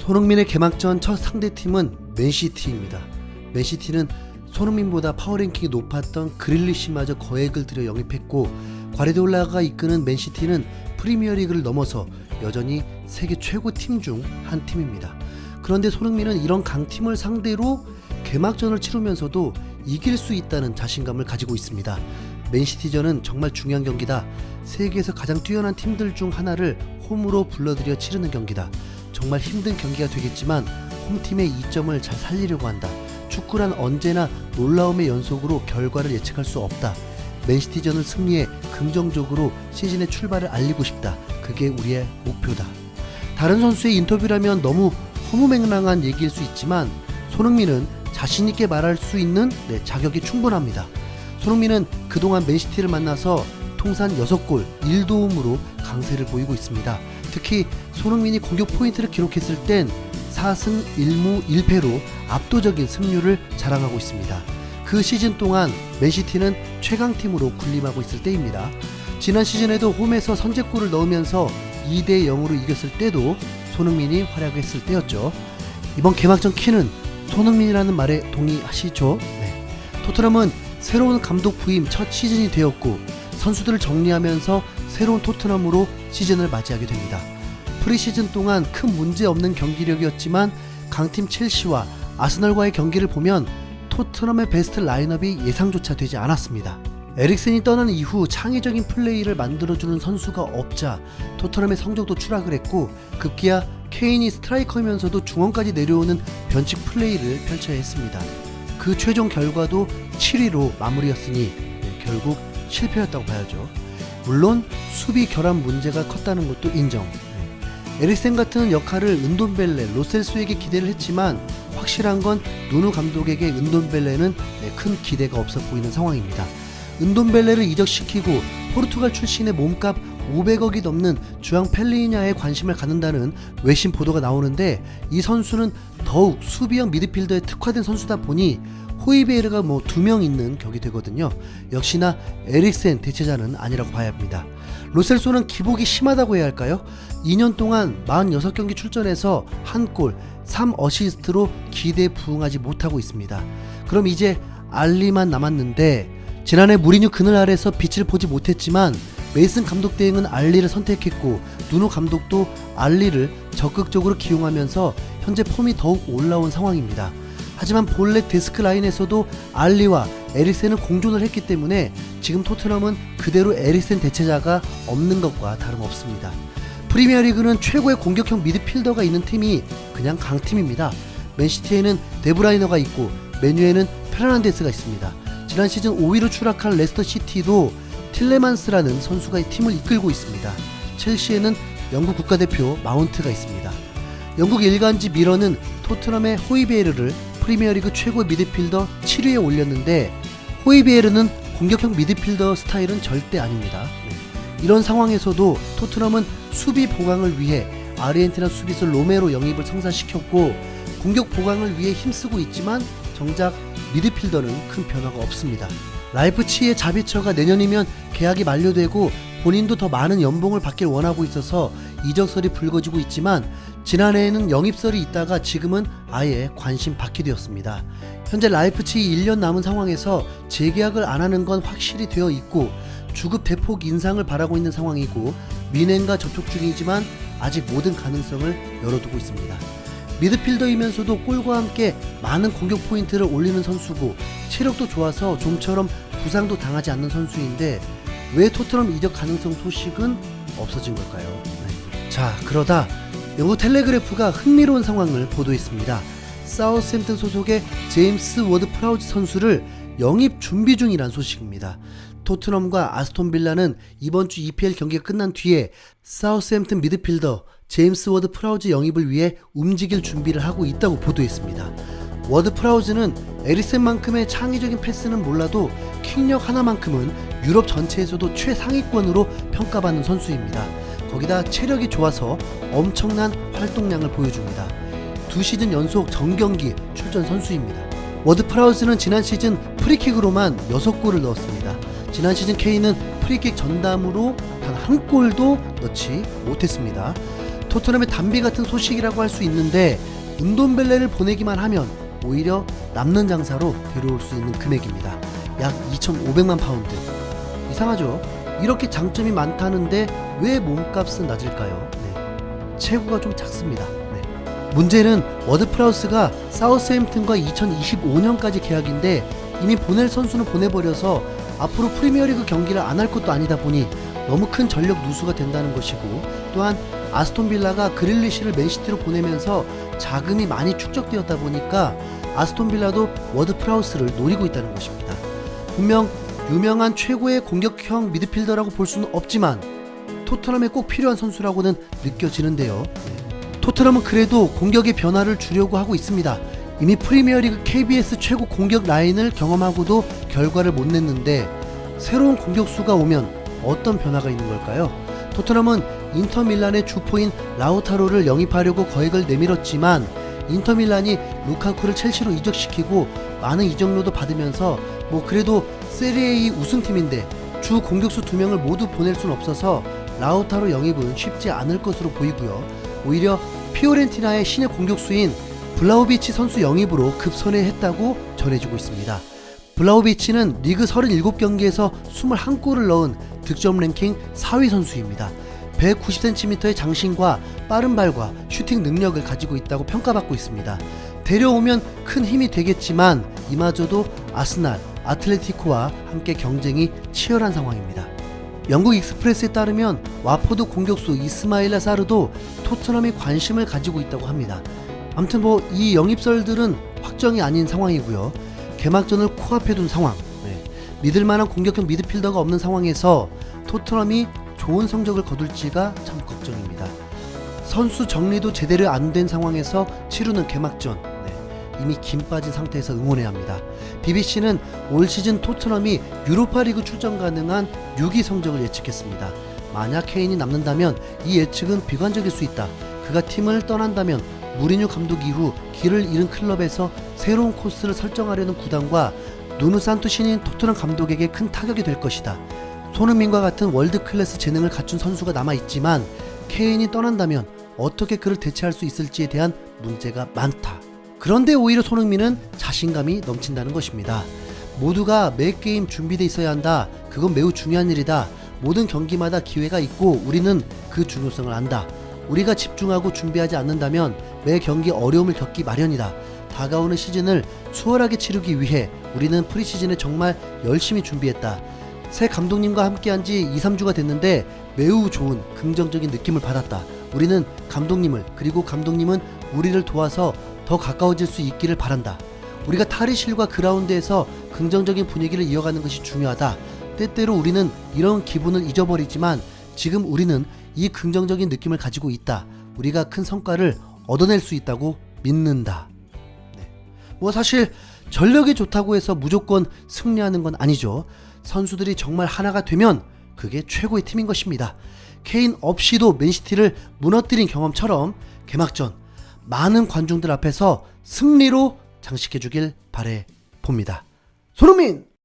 손흥민의 개막전 첫 상대팀은 맨시티입니다. 맨시티는 손흥민보다 파워랭킹이 높았던 그릴리시마저 거액을 들여 영입했고, 과르디올라가 이끄는 맨시티는 프리미어리그를 넘어서 여전히 세계 최고 팀 중 한 팀입니다. 그런데 손흥민은 이런 강팀을 상대로 개막전을 치르면서도 이길 수 있다는 자신감을 가지고 있습니다. 맨시티전은 정말 중요한 경기다. 세계에서 가장 뛰어난 팀들 중 하나를 홈으로 불러들여 치르는 경기다. 정말 힘든 경기가 되겠지만 홈팀의 이점을 잘 살리려고 한다. 축구란 언제나 놀라움의 연속으로 결과를 예측할 수 없다. 맨시티전을 승리해 긍정적으로 시즌의 출발을 알리고 싶다. 그게 우리의 목표다. 다른 선수의 인터뷰라면 너무 허무맹랑한 얘기일 수 있지만 손흥민은 자신있게 말할 수 있는 자격이 충분합니다. 손흥민은 그동안 맨시티를 만나서 통산 6골 1도움으로 강세를 보이고 있습니다. 특히 손흥민이 공격 포인트를 기록했을 땐 4승 1무 1패로 압도적인 승률을 자랑하고 있습니다. 그 시즌 동안 맨시티는 최강팀으로 군림하고 있을 때입니다. 지난 시즌에도 홈에서 선제골을 넣으면서 2대0으로 이겼을 때도 손흥민이 활약했을 때였죠. 이번 개막전 키는 손흥민이라는 말에 동의하시죠? 네. 토트넘은 새로운 감독 부임 첫 시즌이 되었고 선수들을 정리하면서 새로운 토트넘으로 시즌을 맞이하게 됩니다. 프리시즌 동안 큰 문제 없는 경기력이었지만 강팀 첼시와 아스널과의 경기를 보면 토트넘의 베스트 라인업이 예상조차 되지 않았습니다. 에릭센이 떠난 이후 창의적인 플레이를 만들어주는 선수가 없자 토트넘의 성적도 추락을 했고, 급기야 케인이 스트라이커이면서도 중원까지 내려오는 변칙 플레이를 펼쳐야 했습니다. 그 최종 결과도 7위로 마무리였으니 결국 실패였다고 봐야죠. 물론 수비 결합 문제가 컸다는 것도 인정. 에릭센 같은 역할을 은돈벨레, 로셀소에게 기대를 했지만 확실한 건 누누 감독에게 은돈벨레는 큰 기대가 없어 보이는 상황입니다. 은돈벨레를 이적시키고 포르투갈 출신의 몸값 500억이 넘는 주앙 펠리냐에 관심을 갖는다는 외신 보도가 나오는데, 이 선수는 더욱 수비형 미드필더에 특화된 선수다 보니 호이베르가 2명 있는 격이 되거든요. 역시나 에릭센 대체자는 아니라고 봐야 합니다. 로셀소는 기복이 심하다고 해야 할까요? 2년 동안 46경기 출전해서 1골 3어시스트로 기대에 부응하지 못하고 있습니다. 그럼 이제 알리만 남았는데, 지난해 무리뉴 그늘 아래서 빛을 보지 못했지만 메이슨 감독 대행은 알리를 선택했고 누누 감독도 알리를 적극적으로 기용하면서 현재 폼이 더욱 올라온 상황입니다. 하지만 볼넷 데스크 라인에서도 알리와 에릭센은 공존을 했기 때문에 지금 토트넘은 그대로 에릭센 대체자가 없는 것과 다름없습니다. 프리미어리그는 최고의 공격형 미드필더가 있는 팀이 그냥 강팀입니다. 맨시티에는 데브라이너가 있고 맨유에는 페르난데스가 있습니다. 지난 시즌 5위로 추락한 레스터 시티도 틸레만스라는 선수가 이 팀을 이끌고 있습니다. 첼시에는 영국 국가대표 마운트가 있습니다. 영국 일간지 미러는 토트넘의 호이베르를 프리미어리그 최고 미드필더 7위에 올렸는데, 호이베르는 공격형 미드필더 스타일은 절대 아닙니다. 이런 상황에서도 토트넘은 수비 보강을 위해 아르헨티나 수비수 로메로 영입을 성사시켰고 공격 보강을 위해 힘쓰고 있지만 정작 미드필더는 큰 변화가 없습니다. 라이프치히의 자비처가 내년이면 계약이 만료되고 본인도 더 많은 연봉을 받길 원하고 있어서 이적설이 불거지고 있지만, 지난해에는 영입설이 있다가 지금은 아예 관심 받게 되었습니다. 현재 라이프치히 1년 남은 상황에서 재계약을 안 하는 건 확실히 되어 있고 주급 대폭 인상을 바라고 있는 상황이고 미넨과 접촉 중이지만 아직 모든 가능성을 열어두고 있습니다. 미드필더이면서도 골과 함께 많은 공격 포인트를 올리는 선수고 체력도 좋아서 좀처럼 부상도 당하지 않는 선수인데 왜 토트넘 이적 가능성 소식은 없어진 걸까요? 자, 그러다 영국 텔레그래프가 흥미로운 상황을 보도했습니다. 사우스햄튼 소속의 제임스 워드 프라우즈 선수를 영입 준비 중이란 소식입니다. 토트넘과 아스톤 빌라는 이번 주 EPL 경기가 끝난 뒤에 사우스햄튼 미드필더 제임스 워드 프라우즈 영입을 위해 움직일 준비를 하고 있다고 보도했습니다. 워드 프라우즈는 에릭센만큼의 창의적인 패스는 몰라도 킥력 하나만큼은 유럽 전체에서도 최상위권으로 평가받는 선수입니다. 거기다 체력이 좋아서 엄청난 활동량을 보여줍니다. 2시즌 연속 정경기 출전 선수입니다. 워드 프라우즈는 지난 시즌 프리킥으로만 6골을 넣었습니다. 지난 시즌 K는 프리킥 전담으로 단 한 골도 넣지 못했습니다. 토트넘의 단비 같은 소식이라고 할 수 있는데 운돈벨레를 보내기만 하면 오히려 남는 장사로 데려올 수 있는 금액입니다. 약 2,500만 파운드. 이상하죠? 이렇게 장점이 많다는데 왜 몸값은 낮을까요? 네. 체구가 좀 작습니다. 네. 문제는 워드프라우스가 사우스햄튼과 2025년까지 계약인데 이미 보낼 선수는 보내버려서 앞으로 프리미어리그 경기를 안 할 것도 아니다 보니 너무 큰 전력 누수가 된다는 것이고, 또한 아스톤빌라가 그릴리시를 맨시티로 보내면서 자금이 많이 축적되었다 보니까 아스톤빌라도 워드프라우스를 노리고 있다는 것입니다. 분명 유명한 최고의 공격형 미드필더라고 볼 수는 없지만 토트넘에 꼭 필요한 선수라고는 느껴지는데요. 토트넘은 그래도 공격의 변화를 주려고 하고 있습니다. 이미 프리미어리그 KBS 최고 공격 라인을 경험하고도 결과를 못 냈는데 새로운 공격수가 오면 어떤 변화가 있는 걸까요? 토트넘은 인터밀란의 주포인 라우타로를 영입하려고 거액을 내밀었지만 인터밀란이 루카쿠를 첼시로 이적시키고 많은 이적료도 받으면서 그래도 세리에A 우승팀인데 주 공격수 2명을 모두 보낼 순 없어서 라우타로 영입은 쉽지 않을 것으로 보이고요. 오히려 피오렌티나의 신의 공격수인 블라우비치 선수 영입으로 급선회했다고 전해지고 있습니다. 블라우비치는 리그 37경기에서 21골을 넣은 득점 랭킹 4위 선수입니다. 190cm의 장신과 빠른 발과 슈팅 능력을 가지고 있다고 평가받고 있습니다. 데려오면 큰 힘이 되겠지만 이마저도 아스날, 아틀레티코와 함께 경쟁이 치열한 상황입니다. 영국 익스프레스에 따르면 와포드 공격수 이스마일라 사르도 토트넘이 관심을 가지고 있다고 합니다. 아무튼 이 영입설들은 확정이 아닌 상황이고요. 개막전을 코앞에 둔 상황, 믿을만한 공격형 미드필더가 없는 상황에서 토트넘이 좋은 성적을 거둘지가 참 걱정입니다. 선수 정리도 제대로 안 된 상황에서 치르는 개막전, 이미 김 빠진 상태에서 응원해야 합니다. BBC는 올 시즌 토트넘이 유로파리그 출전 가능한 6위 성적을 예측했습니다. 만약 케인이 남는다면 이 예측은 비관적일 수 있다. 그가 팀을 떠난다면 무리뉴 감독 이후 길을 잃은 클럽에서 새로운 코스를 설정하려는 구단과 누누 산투 신인 토트넘 감독에게 큰 타격이 될 것이다. 손흥민과 같은 월드클래스 재능을 갖춘 선수가 남아있지만 케인이 떠난다면 어떻게 그를 대체할 수 있을지에 대한 문제가 많다. 그런데 오히려 손흥민은 자신감이 넘친다는 것입니다. 모두가 매 게임 준비돼 있어야 한다. 그건 매우 중요한 일이다. 모든 경기마다 기회가 있고 우리는 그 중요성을 안다. 우리가 집중하고 준비하지 않는다면 매 경기 어려움을 겪기 마련이다. 다가오는 시즌을 수월하게 치르기 위해 우리는 프리시즌에 정말 열심히 준비했다. 새 감독님과 함께한 지 2-3주가 됐는데 매우 좋은 긍정적인 느낌을 받았다. 우리는 감독님을, 그리고 감독님은 우리를 도와서 더 가까워질 수 있기를 바란다. 우리가 탈의실과 그라운드에서 긍정적인 분위기를 이어가는 것이 중요하다. 때때로 우리는 이런 기분을 잊어버리지만 지금 우리는 이 긍정적인 느낌을 가지고 있다. 우리가 큰 성과를 얻어낼 수 있다고 믿는다. 사실 전력이 좋다고 해서 무조건 승리하는 건 아니죠. 선수들이 정말 하나가 되면 그게 최고의 팀인 것입니다. 케인 없이도 맨시티를 무너뜨린 경험처럼 개막전 많은 관중들 앞에서 승리로 장식해 주길 바래 봅니다. 손흥민!